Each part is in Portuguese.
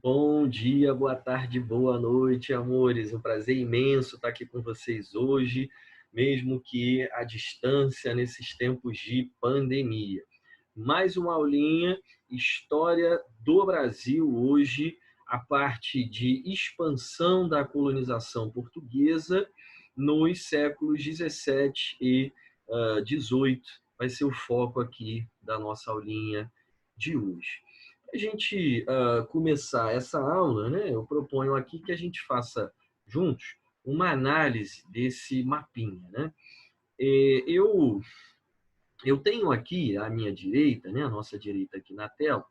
Bom dia, boa tarde, boa noite, amores. Um prazer imenso estar aqui com vocês hoje, mesmo que à distância nesses tempos de pandemia. Mais uma aulinha, História do Brasil hoje, a parte de expansão da colonização portuguesa nos séculos 17 e 18. Vai ser o foco aqui da nossa aulinha de hoje. A gente começar essa aula, né, eu proponho aqui que a gente faça juntos uma análise desse mapinha, né? Eu tenho aqui à minha direita, né, à nossa direita aqui na tela,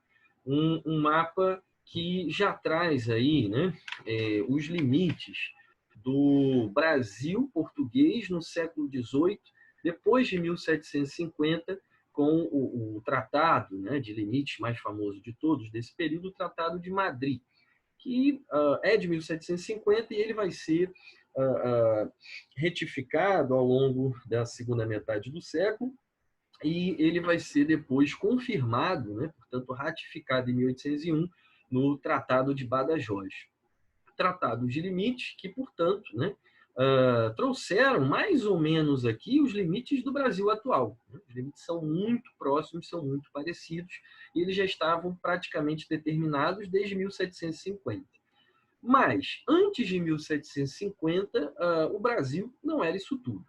um mapa que já traz aí, né, os limites do Brasil português no século XVIII, depois de 1750, com o tratado, né, de limites mais famoso de todos desse período, o Tratado de Madrid, que é de 1750 e ele vai ser retificado ao longo da segunda metade do século, e ele vai ser depois confirmado, né, portanto ratificado em 1801 no Tratado de Badajoz. Tratado de limites que, portanto, né, trouxeram mais ou menos aqui os limites do Brasil atual. Os limites são muito próximos, são muito parecidos, e eles já estavam praticamente determinados desde 1750. Mas, antes de 1750, o Brasil não era isso tudo.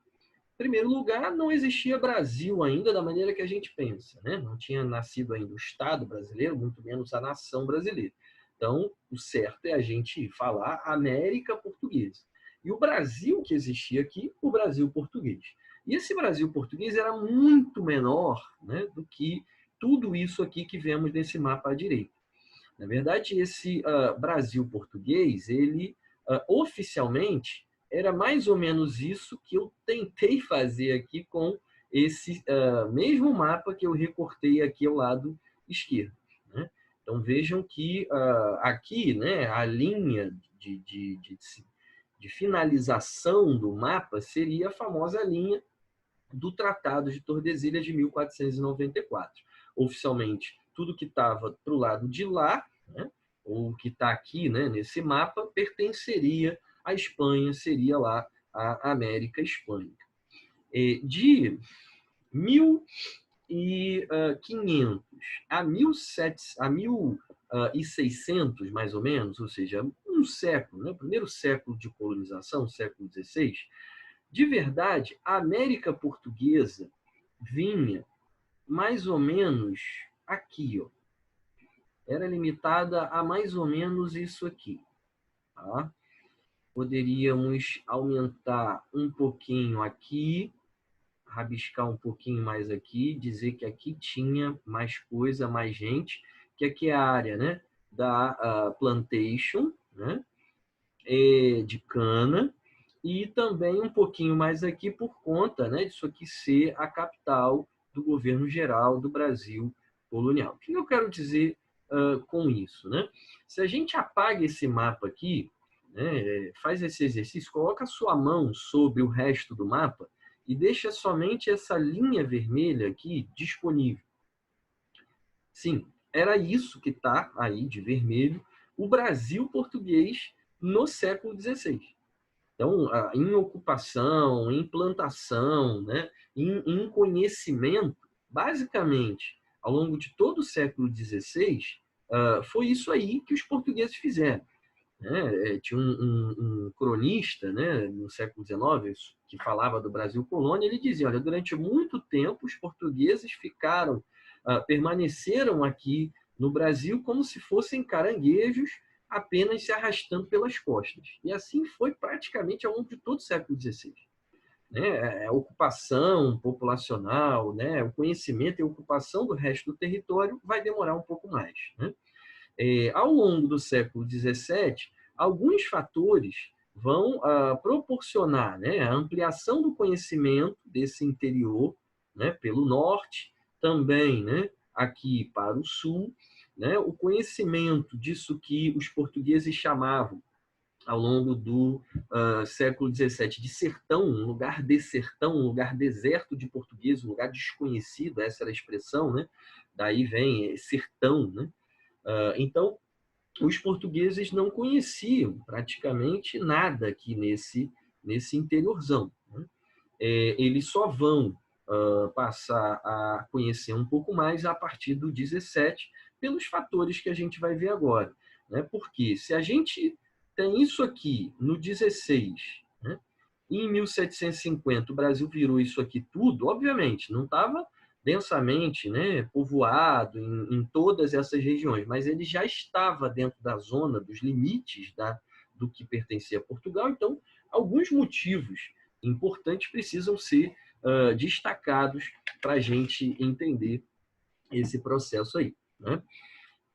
Em primeiro lugar, não existia Brasil ainda da maneira que a gente pensa, né? Não tinha nascido ainda o Estado brasileiro, muito menos a nação brasileira. Então, o certo é a gente falar América Portuguesa. E o Brasil que existia aqui, o Brasil português. E esse Brasil português era muito menor, né, do que tudo isso aqui que vemos nesse mapa à direita. Na verdade, esse Brasil português, ele oficialmente era mais ou menos isso que eu tentei fazer aqui com esse mesmo mapa que eu recortei aqui ao lado esquerdo, né? Então vejam que aqui, né, a linha de finalização do mapa seria a famosa linha do Tratado de Tordesilhas de 1494. Oficialmente, tudo que estava para o lado de lá, né, ou que está aqui, né, nesse mapa, pertenceria à Espanha, seria lá a América Hispânica. De 1500 a 1600, mais ou menos, ou seja, um século, né, o primeiro século de colonização, século XVI, de verdade, a América Portuguesa vinha mais ou menos aqui, ó. Era limitada a mais ou menos isso aqui, tá? Poderíamos aumentar um pouquinho aqui, rabiscar um pouquinho mais aqui, dizer que aqui tinha mais coisa, mais gente, que aqui é a área, né, da plantation, né, de cana, e também um pouquinho mais aqui por conta, né, disso aqui ser a capital do governo geral do Brasil colonial. O que eu quero dizer com isso, né? Se a gente apaga esse mapa aqui, né, faz esse exercício, coloca a sua mão sobre o resto do mapa e deixa somente essa linha vermelha aqui disponível. Sim, era isso que está aí de vermelho, o Brasil português no século XVI. Então, em ocupação, em plantação, né, em conhecimento, basicamente, ao longo de todo o século XVI, foi isso aí que os portugueses fizeram, né? Tinha um cronista, né, no século XIX, que falava do Brasil colônia, ele dizia, olha, durante muito tempo os portugueses permaneceram aqui no Brasil como se fossem caranguejos apenas se arrastando pelas costas. E assim foi praticamente ao longo de todo o século XVI. Né? A ocupação populacional, né? O conhecimento e a ocupação do resto do território vai demorar um pouco mais. Né? Ao longo do século XVII, alguns fatores vão proporcionar, né, a ampliação do conhecimento desse interior, né, pelo norte, também, né, aqui para o sul, né, o conhecimento disso que os portugueses chamavam ao longo do século XVII de sertão, um lugar desertão, um lugar deserto de português, um lugar desconhecido, essa era a expressão, né? Daí vem sertão, né? Então, os portugueses não conheciam praticamente nada aqui nesse interiorzão, né? Eles só vão passar a conhecer um pouco mais a partir do 17, pelos fatores que a gente vai ver agora, né? Porque se a gente tem isso aqui no 16, né? E em 1750 o Brasil virou isso aqui tudo, obviamente, não estava densamente, né, povoado em todas essas regiões, mas ele já estava dentro da zona, dos limites do que pertencia a Portugal. Então, alguns motivos importantes precisam ser destacados para a gente entender esse processo aí, né?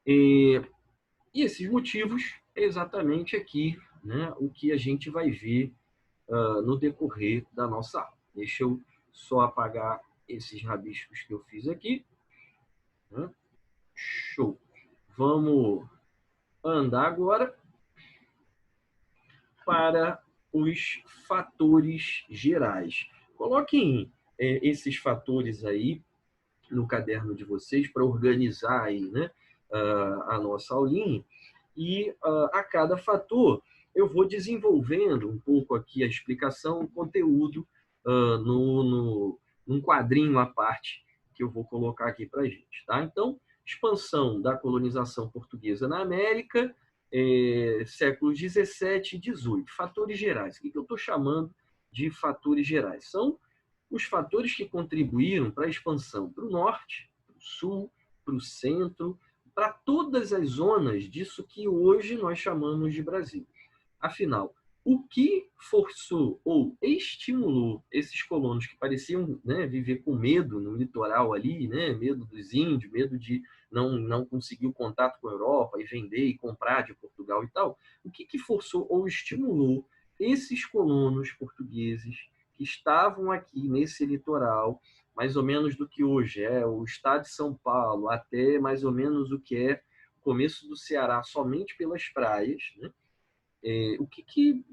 E esses motivos é exatamente aqui, né, o que a gente vai ver no decorrer da nossa aula. Deixa eu só apagar esses rabiscos que eu fiz aqui, né? Show. Vamos andar agora para os fatores gerais. Coloquem esses fatores aí no caderno de vocês para organizar aí, né, a nossa aulinha. E a cada fator eu vou desenvolvendo um pouco aqui a explicação, o conteúdo num quadrinho à parte que eu vou colocar aqui para a gente, tá? Então, expansão da colonização portuguesa na América, séculos 17 e 18. Fatores gerais. O que eu estou chamando de fatores gerais? São os fatores que contribuíram para a expansão para o norte, para o sul, para o centro, para todas as zonas disso que hoje nós chamamos de Brasil. Afinal, o que forçou ou estimulou esses colonos que pareciam, né, viver com medo no litoral ali, né, medo dos índios, medo de não conseguir o contato com a Europa e vender e comprar de Portugal e tal, o que forçou ou estimulou esses colonos portugueses que estavam aqui nesse litoral, mais ou menos do que hoje é o estado de São Paulo, até mais ou menos o que é o começo do Ceará, somente pelas praias, né? O que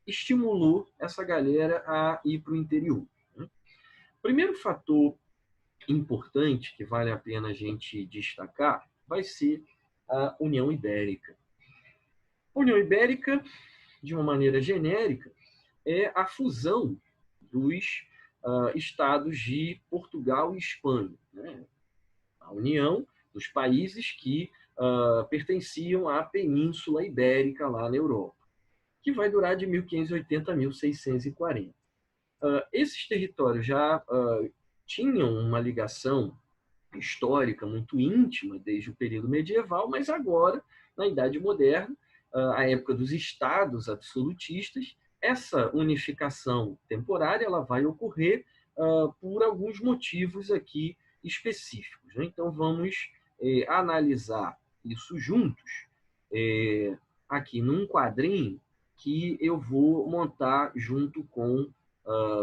estimulou essa galera a ir para o interior, né? O primeiro fator importante que vale a pena a gente destacar vai ser a União Ibérica. A União Ibérica, de uma maneira genérica, é a fusão dos estados de Portugal e Espanha, né? A união dos países que pertenciam à Península Ibérica lá na Europa, que vai durar de 1580 a 1640. Esses territórios já tinham uma ligação histórica muito íntima desde o período medieval, mas agora, na Idade Moderna, a época dos estados absolutistas, essa unificação temporária ela vai ocorrer por alguns motivos aqui específicos, né? Então, vamos analisar isso juntos aqui num quadrinho que eu vou montar junto com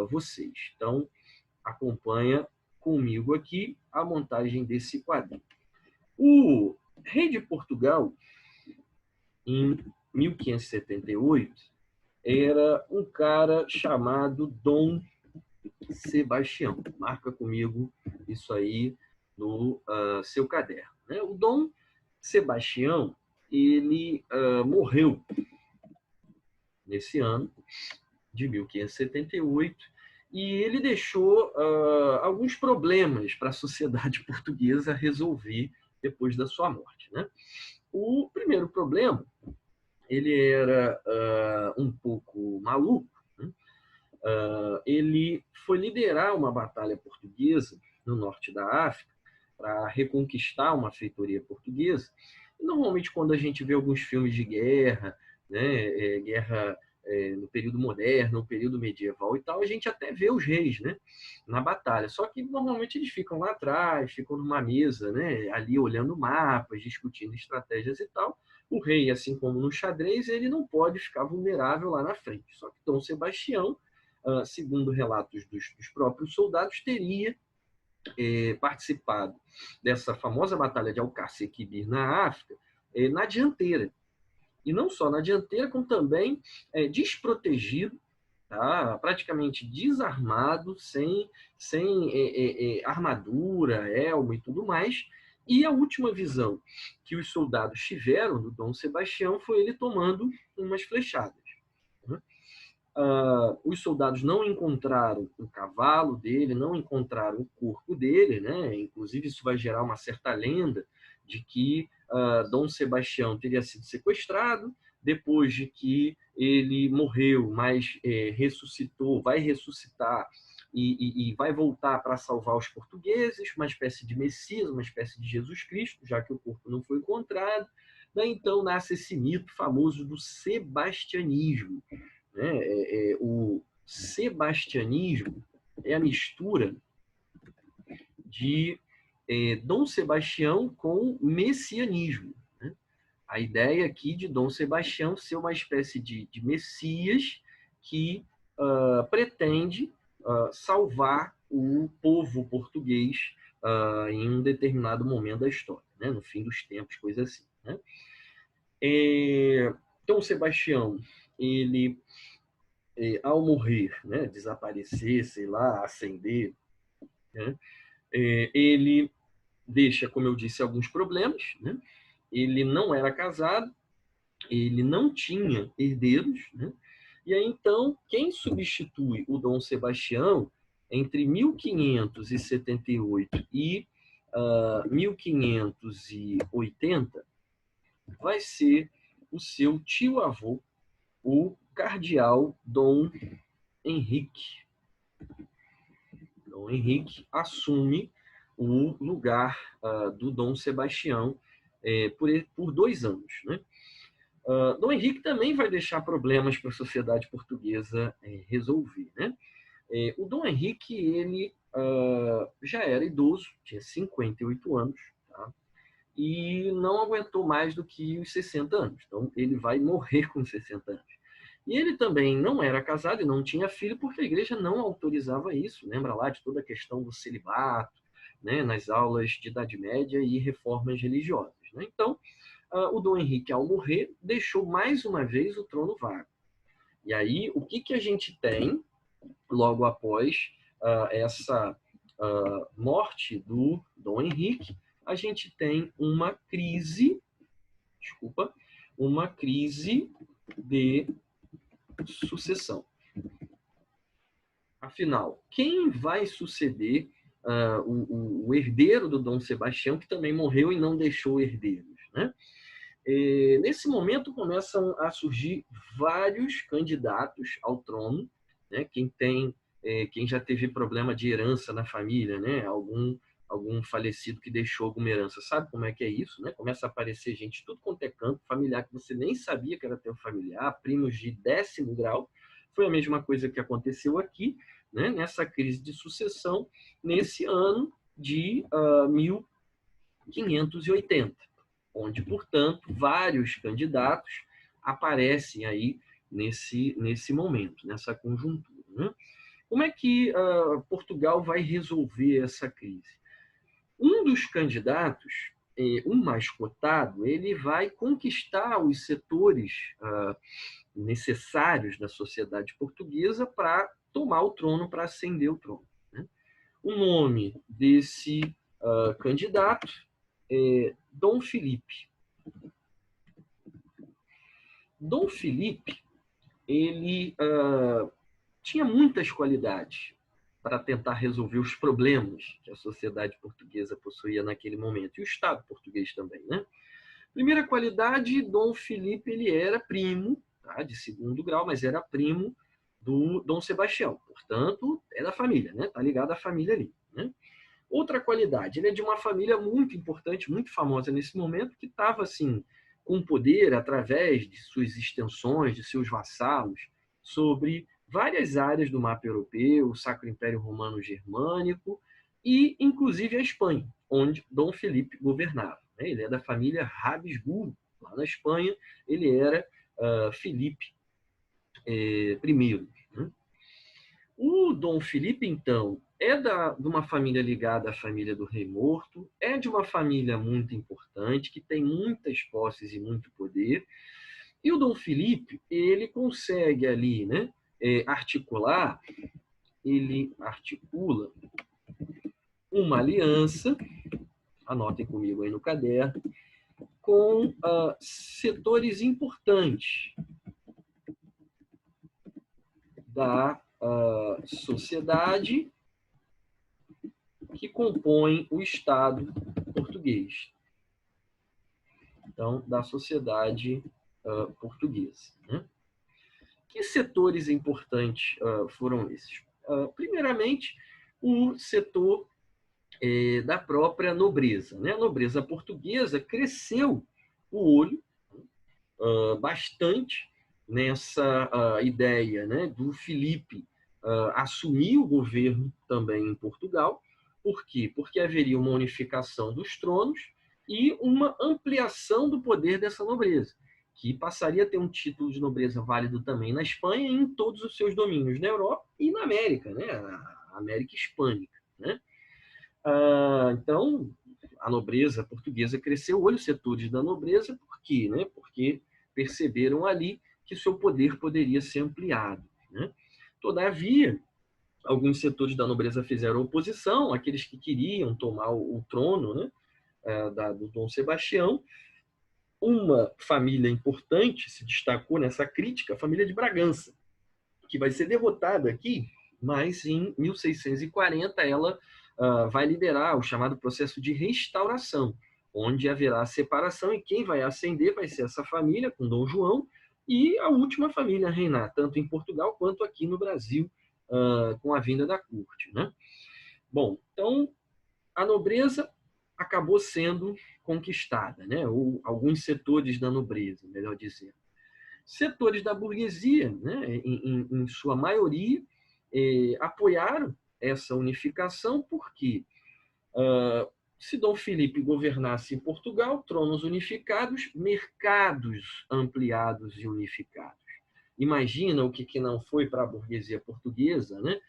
vocês. Então, acompanha comigo aqui a montagem desse quadrinho. O rei de Portugal, em 1578, era um cara chamado Dom Sebastião. Marca comigo isso aí no seu caderno, né? O Dom Sebastião, ele morreu nesse ano de 1578 e ele deixou alguns problemas para a sociedade portuguesa resolver depois da sua morte, né? O primeiro problema, ele era um pouco maluco, né? Ele foi liderar uma batalha portuguesa no norte da África para reconquistar uma feitoria portuguesa. E normalmente, quando a gente vê alguns filmes de guerra, né, guerra no período moderno, no período medieval e tal, a gente até vê os reis, né, na batalha. Só que normalmente eles ficam lá atrás, ficam numa mesa, né, ali olhando mapas, discutindo estratégias e tal. O rei, assim como no xadrez, ele não pode ficar vulnerável lá na frente. Só que Dom Sebastião, segundo relatos dos próprios soldados, teria participado dessa famosa batalha de Alcácer Quibir na África na dianteira. E não só na dianteira, como também desprotegido, tá? Praticamente desarmado, sem armadura, elmo e tudo mais. E a última visão que os soldados tiveram do Dom Sebastião foi ele tomando umas flechadas. Né? Os soldados não encontraram o cavalo dele, não encontraram o corpo dele, né? Inclusive isso vai gerar uma certa lenda de que Dom Sebastião teria sido sequestrado, depois de que ele morreu, mas ressuscitou, vai ressuscitar e vai voltar para salvar os portugueses, uma espécie de Messias, uma espécie de Jesus Cristo, já que o corpo não foi encontrado. Então nasce esse mito famoso do sebastianismo, né? O sebastianismo é a mistura de Dom Sebastião com messianismo. Né? A ideia aqui de Dom Sebastião ser uma espécie de Messias que pretende salvar o povo português em um determinado momento da história, né? No fim dos tempos, coisa assim. Né? Dom Sebastião, ele ao morrer, né, desaparecer, sei lá, ascender, né, ele deixa, como eu disse, alguns problemas. Né? Ele não era casado, ele não tinha herdeiros. Né? E aí, então, quem substitui o Dom Sebastião entre 1578 e 1580 vai ser o seu tio-avô, o cardeal Dom Henrique. Dom Henrique assume o lugar do Dom Sebastião por 2 anos. Né? Dom Henrique também vai deixar problemas para a sociedade portuguesa resolver. Né? O Dom Henrique ele já era idoso, tinha 58 anos, tá? E não aguentou mais do que os 60 anos. Então, ele vai morrer com 60 anos. E ele também não era casado e não tinha filho, porque a igreja não autorizava isso. Lembra lá de toda a questão do celibato, né, nas aulas de Idade Média e reformas religiosas. Né? Então, o Dom Henrique, ao morrer, deixou mais uma vez o trono vago. E aí, o que a gente tem logo após essa morte do Dom Henrique? A gente tem uma crise de sucessão. Afinal, quem vai suceder o herdeiro do Dom Sebastião, que também morreu e não deixou herdeiros? Né? Nesse momento começam a surgir vários candidatos ao trono, né? Quem já teve problema de herança na família, né? Algum falecido que deixou alguma herança, sabe como é que é isso, né? Começa a aparecer gente de tudo quanto é canto, familiar que você nem sabia que era teu familiar, primos de 10º grau. Foi a mesma coisa que aconteceu aqui, né? Nessa crise de sucessão, nesse ano de 1580, onde, portanto, vários candidatos aparecem aí nesse momento, nessa conjuntura. Né? Como é que Portugal vai resolver essa crise? Um dos candidatos, o mais cotado, ele vai conquistar os setores necessários da sociedade portuguesa para tomar o trono, para ascender o trono. Né? O nome desse candidato é Dom Filipe. Dom Filipe, ele tinha muitas qualidades para tentar resolver os problemas que a sociedade portuguesa possuía naquele momento, e o Estado português também. Né? Primeira qualidade, Dom Filipe ele era primo, tá, de 2º grau, mas era primo do Dom Sebastião. Portanto, é da família, né? Tá ligado à família ali. Né? Outra qualidade, ele é de uma família muito importante, muito famosa nesse momento, que estava assim, com poder através de suas extensões, de seus vassalos, sobre várias áreas do mapa europeu, o Sacro Império Romano Germânico e, inclusive, a Espanha, onde Dom Felipe governava. Ele é da família Habsburgo, lá na Espanha, ele era Felipe I. Né? O Dom Felipe, então, é de uma família ligada à família do Rei Morto, é de uma família muito importante, que tem muitas posses e muito poder. E o Dom Felipe, ele consegue ali, né, ele articula uma aliança anotem comigo aí no caderno, com setores importantes da sociedade que compõem o Estado português. Então, da sociedade portuguesa, né? Que setores importantes foram esses? Primeiramente, o setor da própria nobreza, né? A nobreza portuguesa cresceu o olho bastante nessa ideia, né, do Filipe assumir o governo também em Portugal. Por quê? Porque haveria uma unificação dos tronos e uma ampliação do poder dessa nobreza, que passaria a ter um título de nobreza válido também na Espanha e em todos os seus domínios, na Europa e na América, né, a América hispânica, né? Então, a nobreza portuguesa cresceu, olha os setores da nobreza, por quê? Né? Porque perceberam ali que seu poder poderia ser ampliado, né? Todavia, alguns setores da nobreza fizeram oposição, aqueles que queriam tomar o trono, né, do Dom Sebastião. Uma família importante se destacou nessa crítica, a família de Bragança, que vai ser derrotada aqui, mas em 1640 ela vai liderar o chamado processo de restauração, onde haverá separação e quem vai ascender vai ser essa família com Dom João e a última família a reinar, tanto em Portugal quanto aqui no Brasil, com a vinda da corte, né? Bom, então a nobreza acabou sendo conquistada, né? Ou alguns setores da nobreza, melhor dizendo. Setores da burguesia, né, em sua maioria, apoiaram essa unificação, porque se Dom Filipe governasse em Portugal, tronos unificados, mercados ampliados e unificados. Imagina o que não foi para a burguesia portuguesa, né?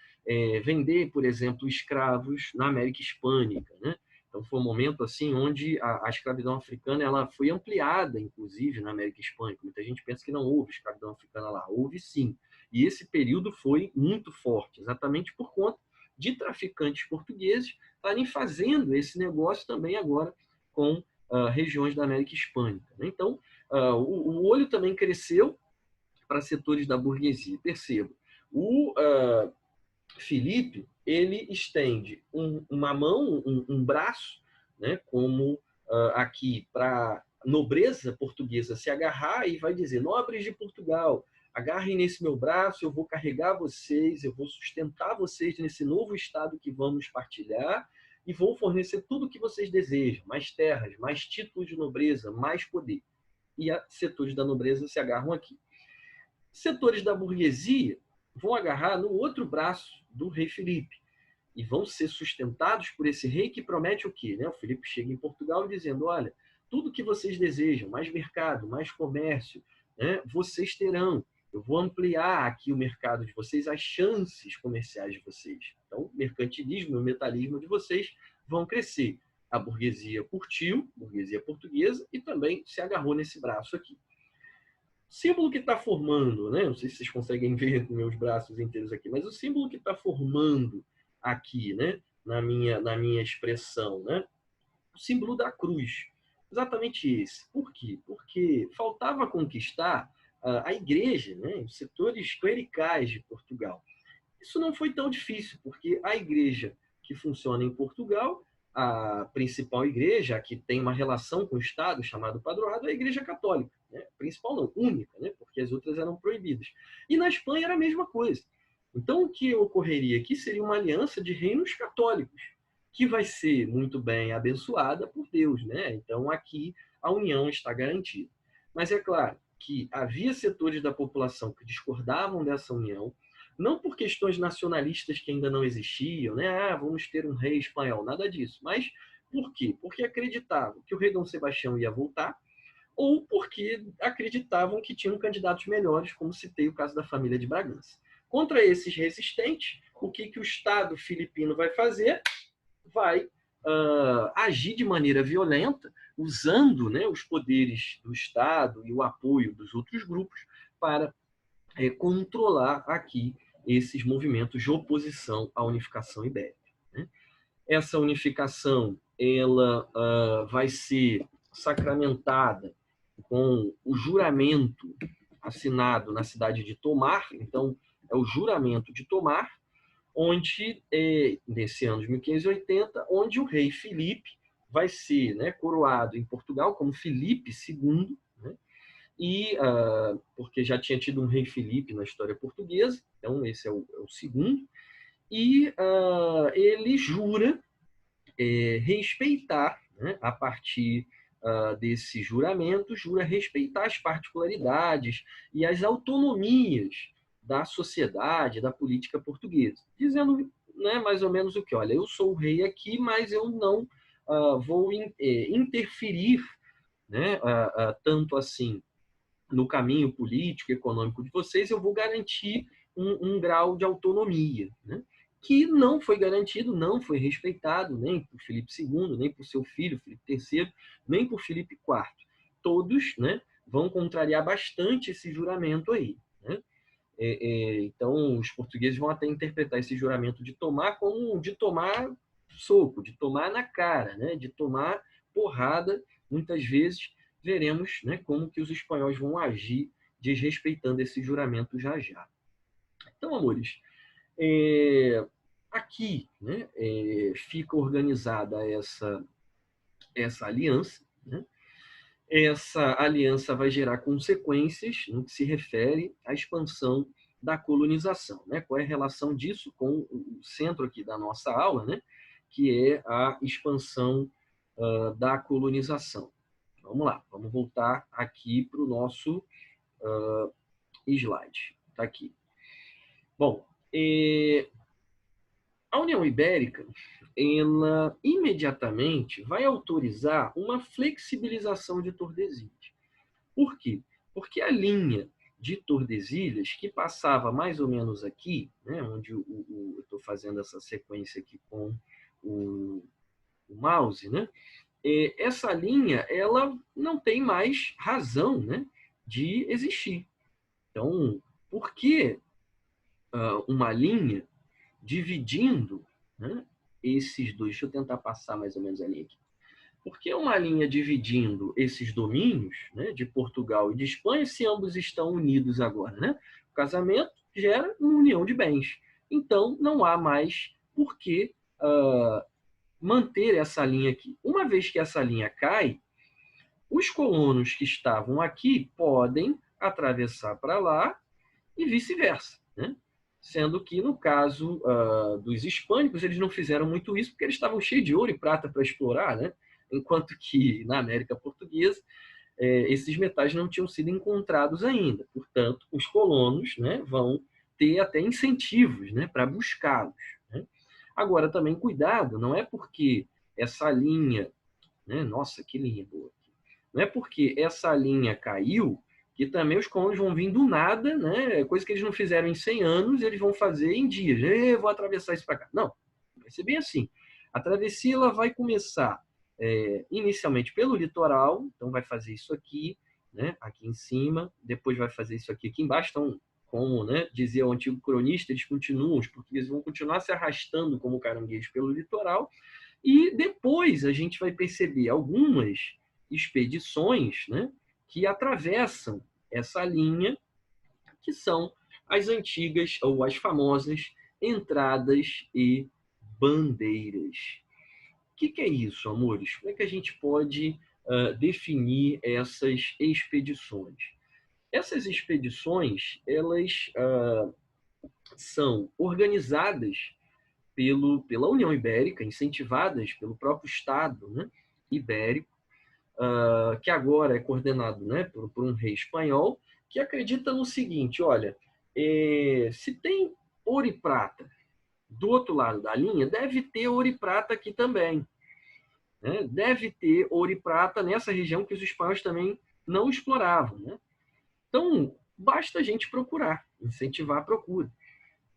Vender, por exemplo, escravos na América Hispânica, né? Então foi um momento assim onde a escravidão africana ela foi ampliada, inclusive na América Hispânica. Muita gente pensa que não houve escravidão africana lá, houve sim. E esse período foi muito forte, exatamente por conta de traficantes portugueses estarem fazendo esse negócio também agora com regiões da América Hispânica, né? Então o olho também cresceu para setores da burguesia. Perceba, o Filipe ele estende uma mão, um braço, né, como aqui para nobreza portuguesa se agarrar e vai dizer: nobres de Portugal, agarrem nesse meu braço, eu vou carregar vocês, eu vou sustentar vocês nesse novo estado que vamos partilhar e vou fornecer tudo o que vocês desejam, mais terras, mais títulos de nobreza, mais poder. E setores da nobreza se agarram aqui. Setores da burguesia vão agarrar no outro braço do rei Filipe e vão ser sustentados por esse rei que promete o quê? Né? O Filipe chega em Portugal dizendo: olha, tudo que vocês desejam, mais mercado, mais comércio, né, vocês terão. Eu vou ampliar aqui o mercado de vocês, as chances comerciais de vocês. Então, o mercantilismo e o metalismo de vocês vão crescer. A burguesia curtiu, a burguesia portuguesa, e também se agarrou nesse braço aqui. Símbolo que está formando, né? Não sei se vocês conseguem ver com meus braços inteiros aqui, mas o símbolo que está formando aqui, né? Na minha expressão, né? O símbolo da cruz. Exatamente esse. Por quê? Porque faltava conquistar a igreja, né? Os setores clericais de Portugal. Isso não foi tão difícil, porque a igreja que funciona em Portugal, a principal igreja, que tem uma relação com o Estado, chamado padroado, é a Igreja Católica. Né? Principal não, única, né? Porque as outras eram proibidas. E na Espanha era a mesma coisa. Então, o que ocorreria aqui seria uma aliança de reinos católicos, que vai ser muito bem abençoada por Deus. Né? Então, aqui a união está garantida. Mas é claro que havia setores da população que discordavam dessa união, não por questões nacionalistas que ainda não existiam, né? Vamos ter um rei espanhol, nada disso. Mas por quê? Porque acreditavam que o rei Dom Sebastião ia voltar, ou porque acreditavam que tinham candidatos melhores, como citei o caso da família de Bragança. Contra esses resistentes, o que o Estado filipino vai fazer? Vai agir de maneira violenta, usando, né, os poderes do Estado e o apoio dos outros grupos para controlar aqui esses movimentos de oposição à unificação ibérica. Né? Essa unificação ela vai ser sacramentada com o juramento assinado na cidade de Tomar. Então, é o juramento de Tomar, onde, nesse ano de 1580, onde o rei Filipe vai ser, né, coroado em Portugal como Filipe II, né, e, porque já tinha tido um rei Filipe na história portuguesa, então esse é o segundo, e ele jura respeitar, né, a partir desse juramento, jura respeitar as particularidades e as autonomias da sociedade, da política portuguesa, dizendo, né, mais ou menos o que, olha, eu sou o rei aqui, mas eu não vou interferir, né, tanto assim no caminho político, econômico de vocês, eu vou garantir um grau de autonomia, né? Que não foi garantido, não foi respeitado, nem por Filipe II, nem por seu filho, Filipe III, nem por Filipe IV. Todos, né, vão contrariar bastante esse juramento aí, né? Então, os portugueses vão até interpretar esse juramento de tomar como de tomar soco, de tomar na cara, né? De tomar porrada. Muitas vezes veremos, né, como que os espanhóis vão agir desrespeitando esse juramento já já. Então, amores, aqui, né, fica organizada essa aliança, né? Essa aliança vai gerar consequências no que se refere à expansão da colonização, né? Qual é a relação disso com o centro aqui da nossa aula, né? Que é a expansão da colonização. Vamos lá, vamos voltar aqui para o nosso slide. Está aqui. Bom, a União Ibérica, ela imediatamente vai autorizar uma flexibilização de Tordesilhas. Por quê? Porque a linha de Tordesilhas, que passava mais ou menos aqui, né, onde eu estou fazendo essa sequência aqui com o mouse, né, essa linha ela não tem mais razão, né, de existir. Então, por que uma linha dividindo, né, esses dois? Deixa eu tentar passar mais ou menos a linha aqui. Porque uma linha dividindo esses domínios, né, de Portugal e de Espanha, se ambos estão unidos agora, né? O casamento gera uma união de bens. Então, não há mais por que manter essa linha aqui. Uma vez que essa linha cai, os colonos que estavam aqui podem atravessar para lá e vice-versa, né? Sendo que, no caso dos hispânicos, eles não fizeram muito isso porque eles estavam cheios de ouro e prata para explorar, né? Enquanto que na América Portuguesa esses metais não tinham sido encontrados ainda. Portanto, os colonos, né, vão ter até incentivos, né, para buscá-los, né? Agora, também cuidado, não é porque essa linha, né, nossa, que linha boa, não é porque essa linha caiu que também os colonos vão vir do nada, né, coisa que eles não fizeram em 100 anos, eles vão fazer em dias. Eu vou atravessar isso para cá. Não, vai ser bem assim. A travessia ela vai começar inicialmente pelo litoral, então vai fazer isso aqui, né, aqui em cima, depois vai fazer isso aqui embaixo. Então, como, né, dizia o antigo cronista, eles continuam, os portugueses vão continuar se arrastando como caranguejos pelo litoral, e depois a gente vai perceber algumas expedições, né, que atravessam essa linha, que são as antigas ou as famosas entradas e bandeiras. O que é isso, amores? Como é que a gente pode definir essas expedições? Essas expedições, elas são organizadas pela União Ibérica, incentivadas pelo próprio Estado, né, ibérico, que agora é coordenado, né, por um rei espanhol, que acredita no seguinte: olha, se tem ouro e prata do outro lado da linha, deve ter ouro e prata aqui também, né? Deve ter ouro e prata nessa região que os espanhóis também não exploravam, né? Então, basta a gente procurar, incentivar a procura.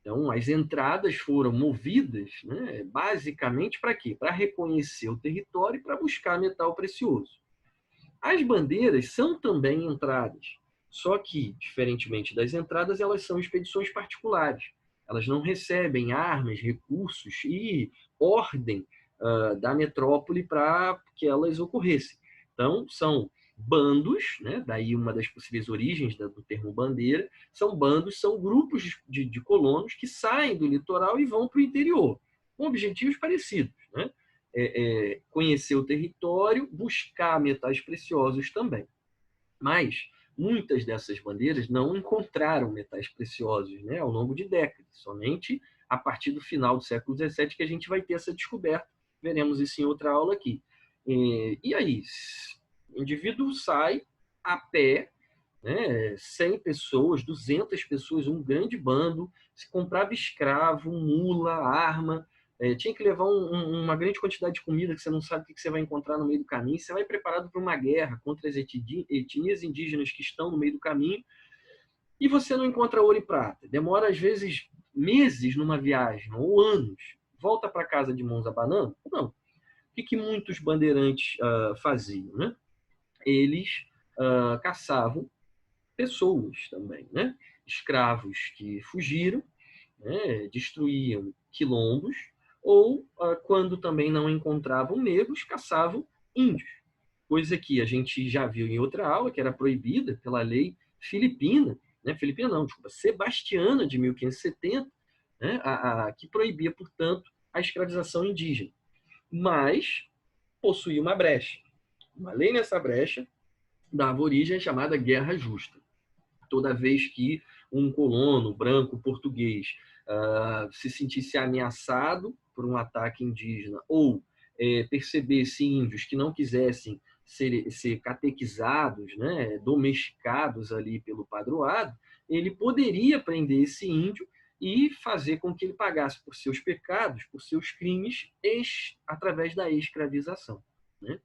Então, as entradas foram movidas, né, basicamente para quê? Para reconhecer o território e para buscar metal precioso. As bandeiras são também entradas, só que, diferentemente das entradas, elas são expedições particulares. Elas não recebem armas, recursos e ordem da metrópole para que elas ocorressem. Então, são bandos, né? Daí uma das possíveis origens do termo bandeira, são bandos, são grupos de colonos que saem do litoral e vão para o interior, com objetivos parecidos, né? Conhecer o território, buscar metais preciosos também. Mas muitas dessas bandeiras não encontraram metais preciosos, né, ao longo de décadas. Somente a partir do final do século XVII que a gente vai ter essa descoberta. Veremos isso em outra aula aqui. E aí, o indivíduo sai a pé, né, 100 pessoas, 200 pessoas, um grande bando, se comprava escravo, mula, arma, tinha que levar uma grande quantidade de comida que você não sabe o que você vai encontrar no meio do caminho, você vai preparado para uma guerra contra as etnias indígenas que estão no meio do caminho, e você não encontra ouro e prata. Demora, às vezes, meses numa viagem, ou anos. Volta para casa de mãos abanando? Não. O que muitos bandeirantes faziam? Né? Eles caçavam pessoas também, né? Escravos que fugiram, né? Destruíam quilombos, ou, quando também não encontravam negros, caçavam índios. Coisa que a gente já viu em outra aula, que era proibida pela lei filipina, né? Filipina não, desculpa, sebastiana de 1570, né? Que proibia, portanto, a escravização indígena. Mas possuía uma brecha. Uma lei nessa brecha dava origem à chamada Guerra Justa. Toda vez que um colono branco português se sentisse ameaçado por um ataque indígena ou percebesse índios que não quisessem ser catequizados, né, domesticados ali pelo padroado, ele poderia prender esse índio e fazer com que ele pagasse por seus pecados, por seus crimes, através da escravização, né?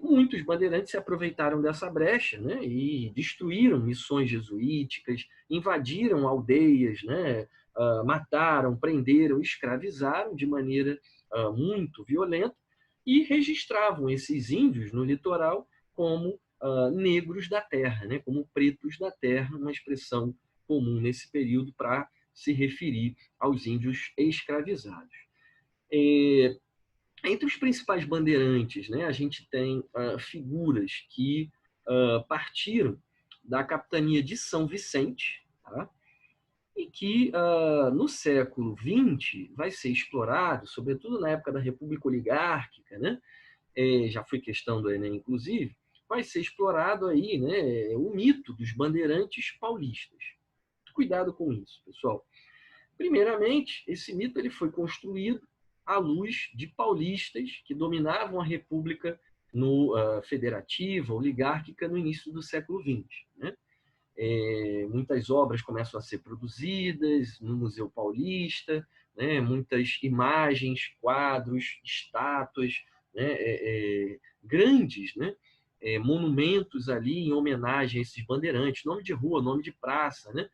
Muitos bandeirantes se aproveitaram dessa brecha, né, e destruíram missões jesuíticas, invadiram aldeias, né, mataram, prenderam, escravizaram de maneira muito violenta e registravam esses índios no litoral como negros da terra, né, como pretos da terra, uma expressão comum nesse período para se referir aos índios escravizados. Entre os principais bandeirantes, né, a gente tem figuras que partiram da capitania de São Vicente, tá? E que no século XX vai ser explorado, sobretudo na época da República Oligárquica, né? Já foi questão do Enem, inclusive, vai ser explorado aí, né, o mito dos bandeirantes paulistas. Cuidado com isso, pessoal. Primeiramente, esse mito ele foi construído à luz de paulistas que dominavam a República federativa, oligárquica, no início do século XX. Né? Muitas obras começam a ser produzidas no Museu Paulista, né? Muitas imagens, quadros, estátuas, né? Grandes, né? Monumentos ali em homenagem a esses bandeirantes, nome de rua, nome de praça, né?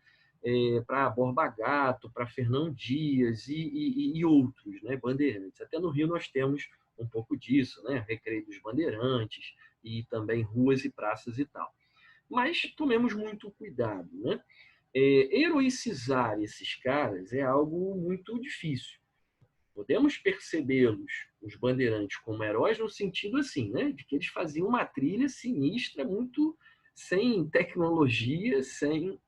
Para Borba Gato, para Fernão Dias e outros, né, bandeirantes. Até no Rio nós temos um pouco disso, né, Recreio dos Bandeirantes e também ruas e praças e tal. Mas tomemos muito cuidado, né? Heroicizar esses caras é algo muito difícil. Podemos percebê-los, os bandeirantes, como heróis no sentido assim, né, de que eles faziam uma trilha sinistra, muito sem tecnologia, sem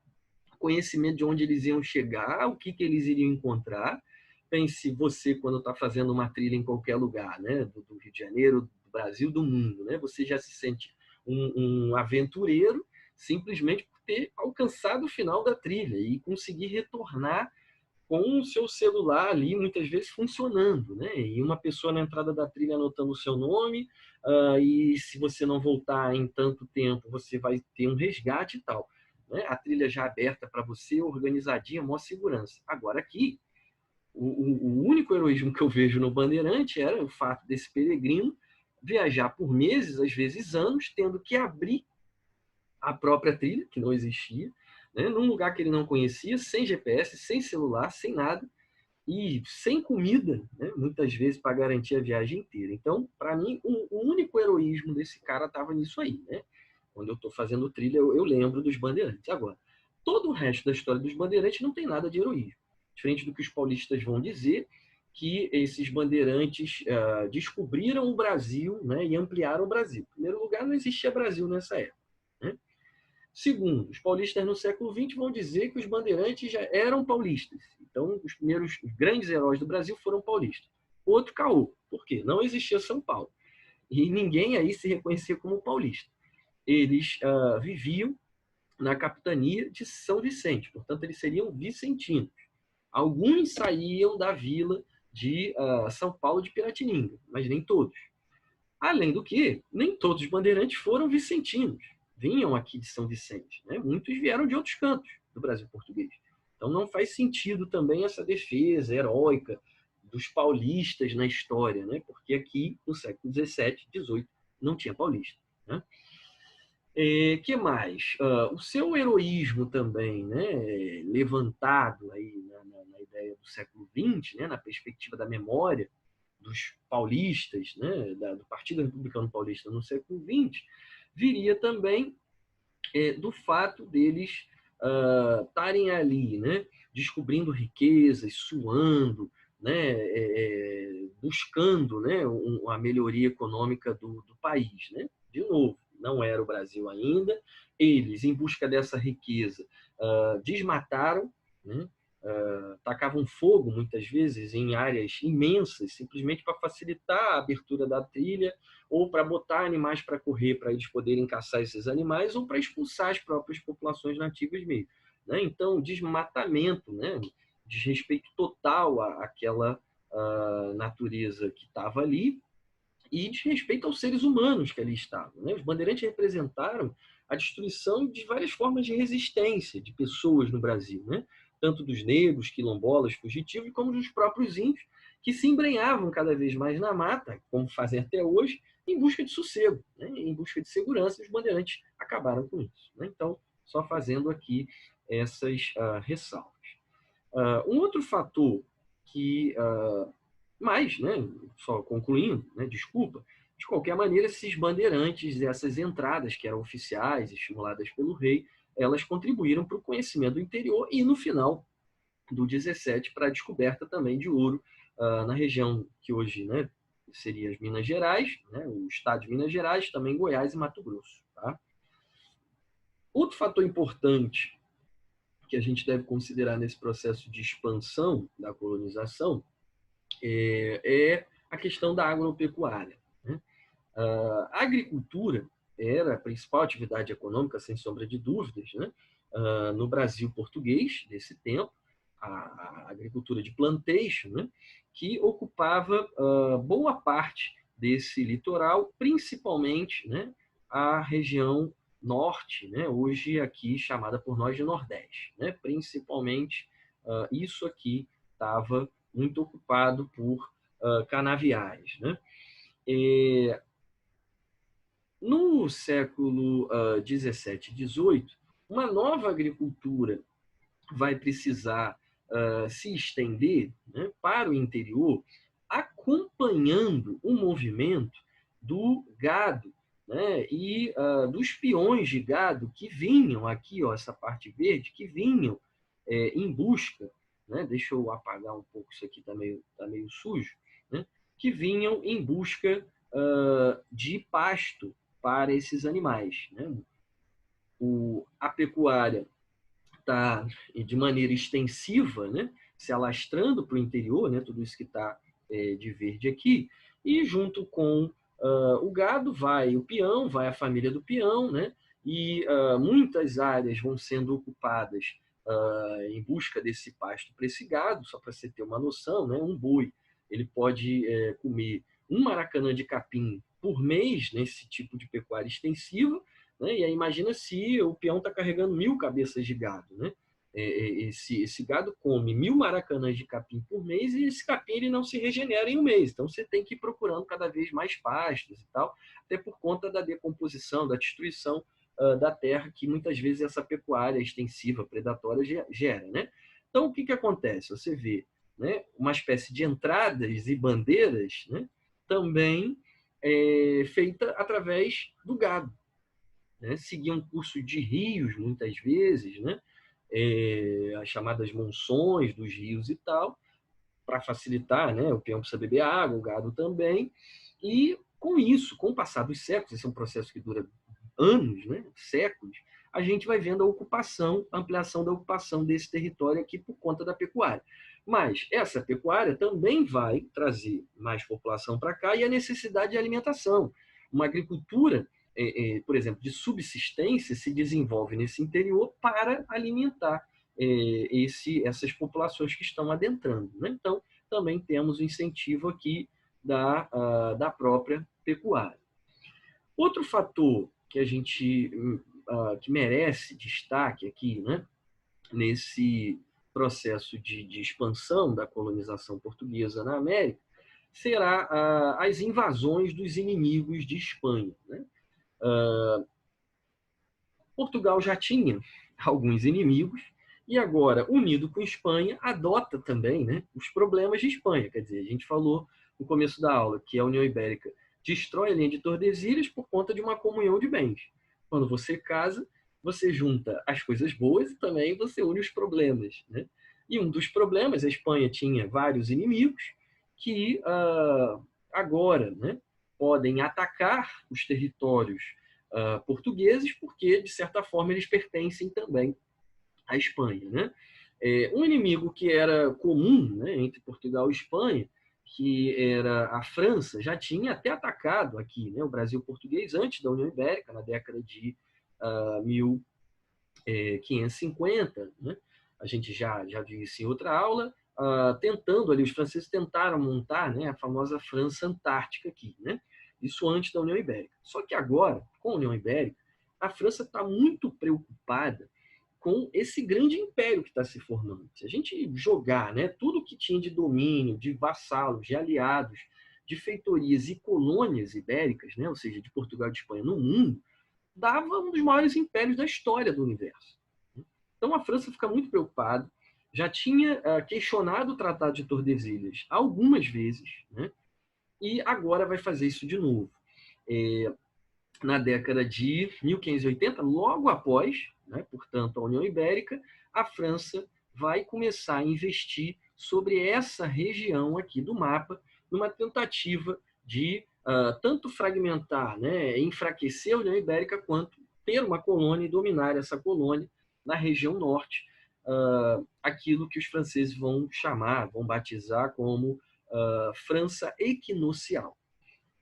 conhecimento de onde eles iam chegar, o que eles iriam encontrar. Pense você quando está fazendo uma trilha em qualquer lugar, né? Do Rio de Janeiro, do Brasil, do mundo, né? Você já se sente um aventureiro simplesmente por ter alcançado o final da trilha e conseguir retornar com o seu celular ali, muitas vezes funcionando, né? E uma pessoa na entrada da trilha anotando o seu nome, e se você não voltar em tanto tempo, você vai ter um resgate e tal. Né? A trilha já aberta para você, organizadinha, maior segurança. Agora aqui, o único heroísmo que eu vejo no Bandeirante era o fato desse peregrino viajar por meses, às vezes anos, tendo que abrir a própria trilha, que não existia, né? Num lugar que ele não conhecia, sem GPS, sem celular, sem nada, e sem comida, né? Muitas vezes para garantir a viagem inteira. Então, para mim, o único heroísmo desse cara estava nisso aí, né? Quando eu estou fazendo trilha, eu lembro dos bandeirantes. Agora, todo o resto da história dos bandeirantes não tem nada de heroísmo. Diferente do que os paulistas vão dizer, que esses bandeirantes descobriram o Brasil, né, e ampliaram o Brasil. Em primeiro lugar, não existia Brasil nessa época, né? Segundo, os paulistas no século XX vão dizer que os bandeirantes já eram paulistas. Então, os primeiros os grandes heróis do Brasil foram paulistas. Outro caô. Por quê? Não existia São Paulo. E ninguém aí se reconhecia como paulista. Eles viviam na capitania de São Vicente, portanto, eles seriam vicentinos. Alguns saíam da vila de São Paulo de Piratininga, mas nem todos. Além do que, nem todos os bandeirantes foram vicentinos, vinham aqui de São Vicente, né? Muitos vieram de outros cantos do Brasil português. Então não faz sentido também essa defesa heróica dos paulistas na história, né? Porque aqui no século XVII, XVIII, não tinha paulista, né? Que mais? O seu heroísmo também, né, levantado aí na ideia do século XX, né, na perspectiva da memória dos paulistas, né, do Partido Republicano Paulista no século XX, viria também do fato deles estarem ali, né, descobrindo riquezas, suando, né, buscando, né, a melhoria econômica do país, né? De novo, não era o Brasil ainda. Eles, em busca dessa riqueza, desmataram, né? Tacavam fogo, muitas vezes, em áreas imensas, simplesmente para facilitar a abertura da trilha, ou para botar animais para correr, para eles poderem caçar esses animais, ou para expulsar as próprias populações nativas mesmo, né? Então, desmatamento, né? Desrespeito total àquela natureza que estava ali, e desrespeito aos seres humanos que ali estavam, né? Os bandeirantes representaram a destruição de várias formas de resistência de pessoas no Brasil, né? Tanto dos negros, quilombolas, fugitivos, como dos próprios índios, que se embrenhavam cada vez mais na mata, como fazem até hoje, em busca de sossego, né? Em busca de segurança. E os bandeirantes acabaram com isso, né? Então, só fazendo aqui essas ressalvas. Um outro fator que mas, né, só concluindo, né, desculpa, de qualquer maneira, esses bandeirantes, essas entradas que eram oficiais, estimuladas pelo rei, elas contribuíram para o conhecimento do interior e, no final do 17, para a descoberta também de ouro na região que hoje, né, seria as Minas Gerais, né, o estado de Minas Gerais, também Goiás e Mato Grosso. Tá? Outro fator importante que a gente deve considerar nesse processo de expansão da colonização é a questão da agropecuária, né? A agricultura era a principal atividade econômica, sem sombra de dúvidas, né? No Brasil português, desse tempo, a agricultura de plantation, né? Que ocupava boa parte desse litoral, principalmente, né? A região norte, né? Hoje aqui chamada por nós de Nordeste, né? Principalmente isso aqui estava muito ocupado por canaviais, né? No século XVII e XVIII, uma nova agricultura vai precisar se estender, né, para o interior, acompanhando o movimento do gado, né, e dos peões de gado que vinham aqui, ó, essa parte verde, que vinham em busca, né, deixa eu apagar um pouco, isso aqui tá meio sujo, né, que vinham em busca de pasto para esses animais, né? A pecuária está de maneira extensiva, né, se alastrando para o interior, né, tudo isso que está de verde aqui, e junto com o gado vai o peão, vai a família do peão, né, e muitas áreas vão sendo ocupadas em busca desse pasto para esse gado. Só para você ter uma noção, né, um boi ele pode comer um maracanã de capim por mês nesse tipo de pecuária extensiva, né? E aí imagina se o peão está carregando 1.000 cabeças de gado, né? Esse gado come 1.000 maracanãs de capim por mês, e esse capim ele não se regenera em um mês. Então você tem que ir procurando cada vez mais pastos e tal, até por conta da decomposição, da destruição da terra, que muitas vezes essa pecuária extensiva, predatória, gera, né? Então o que acontece? Você vê, né, uma espécie de entradas e bandeiras, né, também feita através do gado, né? Seguia um curso de rios, muitas vezes, né? As chamadas monções dos rios e tal, para facilitar, né? O peão precisa beber água, o gado também. E com isso, com o passar dos séculos, esse é um processo que dura anos, né? Séculos, a gente vai vendo a ocupação, a ampliação da ocupação desse território aqui por conta da pecuária. Mas essa pecuária também vai trazer mais população para cá e a necessidade de alimentação. Uma agricultura, por exemplo, de subsistência se desenvolve nesse interior para alimentar essas populações que estão adentrando, né? Então, também temos o incentivo aqui da própria pecuária. Outro fator que a gente que merece destaque aqui, né, nesse processo de expansão da colonização portuguesa na América, será as invasões dos inimigos de Espanha, né? Portugal já tinha alguns inimigos e agora, unido com Espanha, adota também, né, os problemas de Espanha. Quer dizer, a gente falou no começo da aula que a União Ibérica destrói a linha de Tordesilhas por conta de uma comunhão de bens. Quando você casa, você junta as coisas boas e também você une os problemas, né? E um dos problemas, a Espanha tinha vários inimigos que agora, né, podem atacar os territórios portugueses, porque, de certa forma, eles pertencem também à Espanha, né? Um inimigo que era comum, né, entre Portugal e Espanha, que era a França, já tinha até atacado aqui, né, o Brasil português antes da União Ibérica, na década de 1550, né? A gente já viu isso em outra aula, tentando ali, os franceses tentaram montar, né, a famosa França Antártica aqui, né? Isso antes da União Ibérica. Só que agora, com a União Ibérica, a França está muito preocupada com esse grande império que está se formando. Se a gente jogar, né, tudo que tinha de domínio, de vassalos, de aliados, de feitorias e colônias ibéricas, né, ou seja, de Portugal e de Espanha no mundo, dava um dos maiores impérios da história do universo. Então a França fica muito preocupada, já tinha questionado o Tratado de Tordesilhas algumas vezes, né, e agora vai fazer isso de novo. Na década de 1580, logo após, né, portanto, a União Ibérica, a França vai começar a investir sobre essa região aqui do mapa, numa tentativa de tanto fragmentar, né, enfraquecer a União Ibérica, quanto ter uma colônia e dominar essa colônia na região norte, aquilo que os franceses vão chamar, vão batizar como França Equinocial,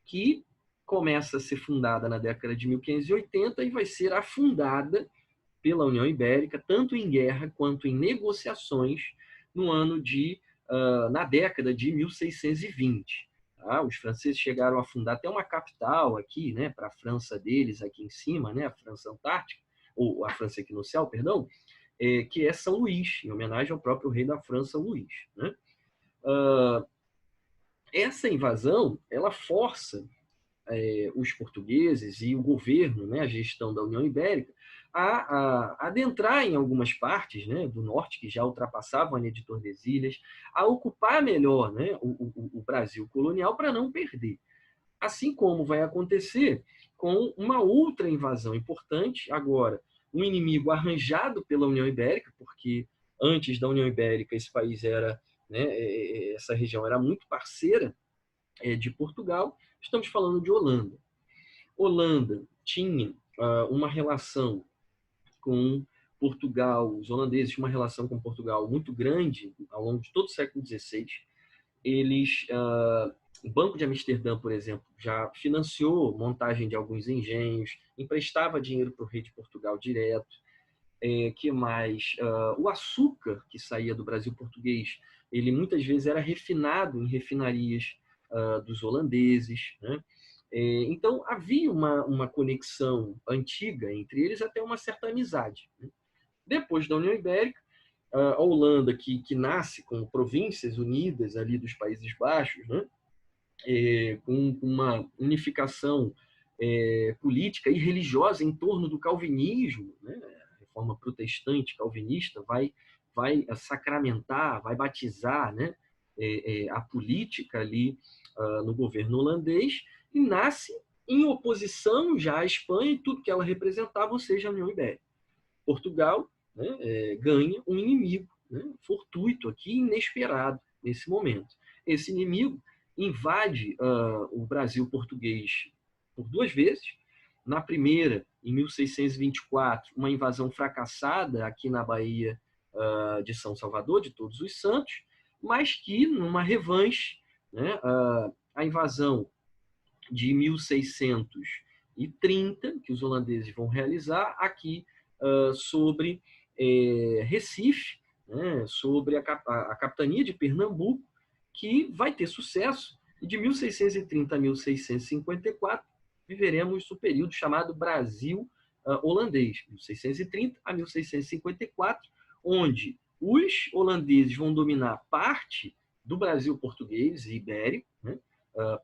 que começa a ser fundada na década de 1580 e vai ser afundada pela União Ibérica, tanto em guerra quanto em negociações, na década de 1620. Tá? Os franceses chegaram a fundar até uma capital aqui, né, para a França deles, aqui em cima, né, a França Antártica, ou a França Equinocial, perdão, que é São Luís, em homenagem ao próprio rei da França, Luís, né? Essa invasão, ela força os portugueses e o governo, né, a gestão da União Ibérica, a adentrar em algumas partes, né, do norte, que já ultrapassavam a linha de Tordesilhas, a ocupar melhor, né, o Brasil colonial para não perder. Assim como vai acontecer com uma outra invasão importante, agora, um inimigo arranjado pela União Ibérica, porque antes da União Ibérica esse país era, né, essa região era muito parceira de Portugal. Estamos falando de Holanda. Holanda tinha uma relação com Portugal, os holandeses tinham uma relação com Portugal muito grande ao longo de todo o século XVI. O Banco de Amsterdã, por exemplo, já financiou montagem de alguns engenhos, emprestava dinheiro para o rei de Portugal direto. Que mais? O açúcar que saía do Brasil português, ele muitas vezes era refinado em refinarias dos holandeses, né? Então havia uma conexão antiga entre eles, até uma certa amizade, né? Depois da União Ibérica, a Holanda, que nasce com províncias unidas ali dos Países Baixos, né? Com uma unificação política e religiosa em torno do calvinismo, né? A reforma protestante calvinista vai sacramentar, vai batizar, né, a política ali no governo holandês, e nasce em oposição já à Espanha e tudo que ela representava, ou seja, a União Ibérica. Portugal, né, ganha um inimigo, né, fortuito aqui, inesperado, nesse momento. Esse inimigo invade o Brasil português por 2 vezes. Na primeira, em 1624, uma invasão fracassada aqui na Baía de São Salvador, de Todos os Santos, mas que, numa revanche, né, a invasão de 1630, que os holandeses vão realizar aqui sobre Recife, né, sobre a capitania de Pernambuco, que vai ter sucesso, e de 1630 a 1654 viveremos o período chamado Brasil holandês, 1630 a 1654, onde os holandeses vão dominar parte do Brasil português e ibérico, né,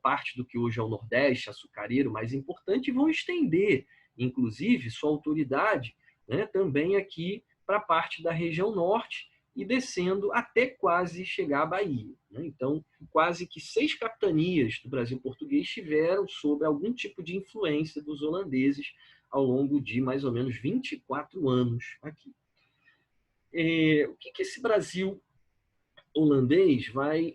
parte do que hoje é o Nordeste, açucareiro, mais importante, e vão estender, inclusive, sua autoridade, né, também aqui para parte da região norte e descendo até quase chegar à Bahia, né? Então, quase que 6 capitanias do Brasil português estiveram sob algum tipo de influência dos holandeses ao longo de mais ou menos 24 anos aqui. O que esse Brasil holandês vai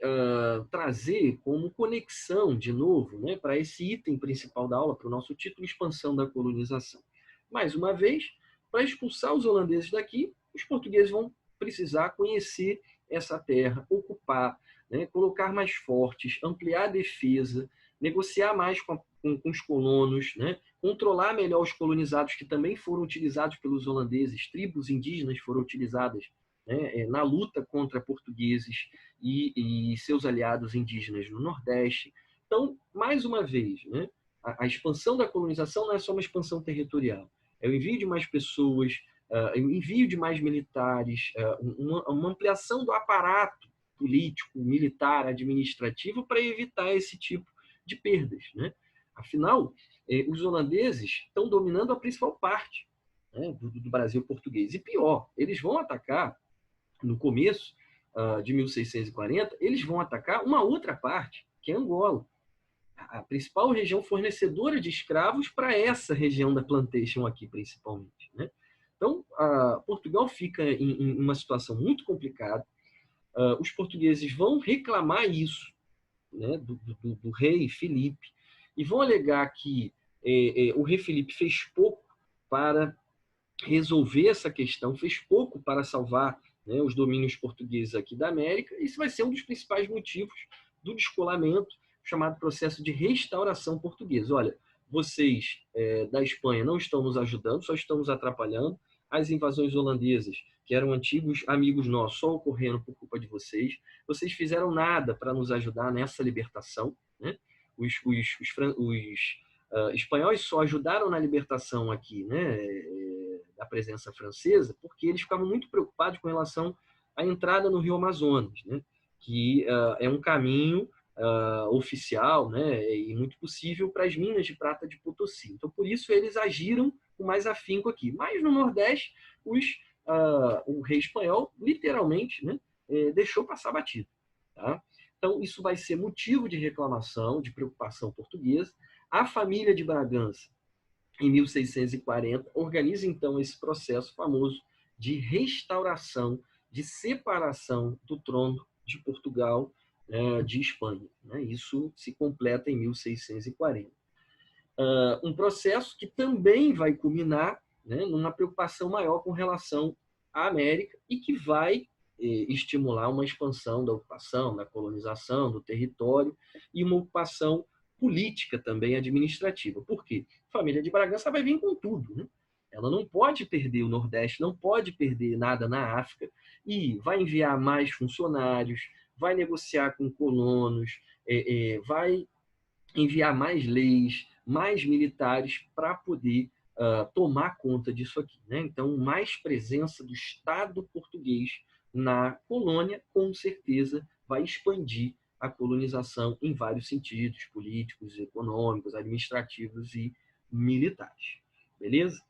trazer como conexão, de novo, né, para esse item principal da aula, para o nosso título, expansão da colonização? Mais uma vez, para expulsar os holandeses daqui, os portugueses vão precisar conhecer essa terra, ocupar, né, colocar mais fortes, ampliar a defesa, negociar mais com os colonos, né, controlar melhor os colonizados que também foram utilizados pelos holandeses, tribos indígenas foram utilizadas, né, na luta contra portugueses e seus aliados indígenas no Nordeste. Então, mais uma vez, né, a expansão da colonização não é só uma expansão territorial, é o envio de mais pessoas, o envio de mais militares, uma ampliação do aparato político, militar, administrativo para evitar esse tipo de perdas, né? Afinal, os holandeses estão dominando a principal parte, né, do Brasil português. E pior, eles vão atacar, no começo de 1640, eles vão atacar uma outra parte, que é Angola, a principal região fornecedora de escravos para essa região da plantation aqui, principalmente, né? Então, Portugal fica em uma situação muito complicada. Os portugueses vão reclamar isso, né, do rei Filipe, e vão alegar que o rei Filipe fez pouco para resolver essa questão, fez pouco para salvar, né, os domínios portugueses aqui da América. Isso vai ser um dos principais motivos do descolamento, chamado processo de restauração portuguesa. Olha, vocês da Espanha não estão nos ajudando, só estão nos atrapalhando. As invasões holandesas, que eram antigos amigos nossos, só ocorreram por culpa de vocês. Vocês fizeram nada para nos ajudar nessa libertação, né? Os espanhóis só ajudaram na libertação aqui, né, da presença francesa, porque eles ficavam muito preocupados com relação à entrada no Rio Amazonas, né, que é um caminho oficial, né, e muito possível para as minas de prata de Potosí. Então, por isso, eles agiram com mais afinco aqui. Mas no Nordeste, o rei espanhol, literalmente, né, deixou passar batido. Tá? Então, isso vai ser motivo de reclamação, de preocupação portuguesa. A família de Bragança, em 1640, organiza, então, esse processo famoso de restauração, de separação do trono de Portugal de Espanha. Isso se completa em 1640. Um processo que também vai culminar, né, numa preocupação maior com relação à América e que vai estimular uma expansão da ocupação, da colonização, do território e uma ocupação política também administrativa. Por quê? A família de Bragança vai vir com tudo, né? Ela não pode perder o Nordeste, não pode perder nada na África e vai enviar mais funcionários, vai negociar com colonos, vai enviar mais leis, mais militares para poder tomar conta disso aqui, né? Então, mais presença do Estado português na colônia, com certeza, vai expandir a colonização em vários sentidos, políticos, econômicos, administrativos e militares. Beleza?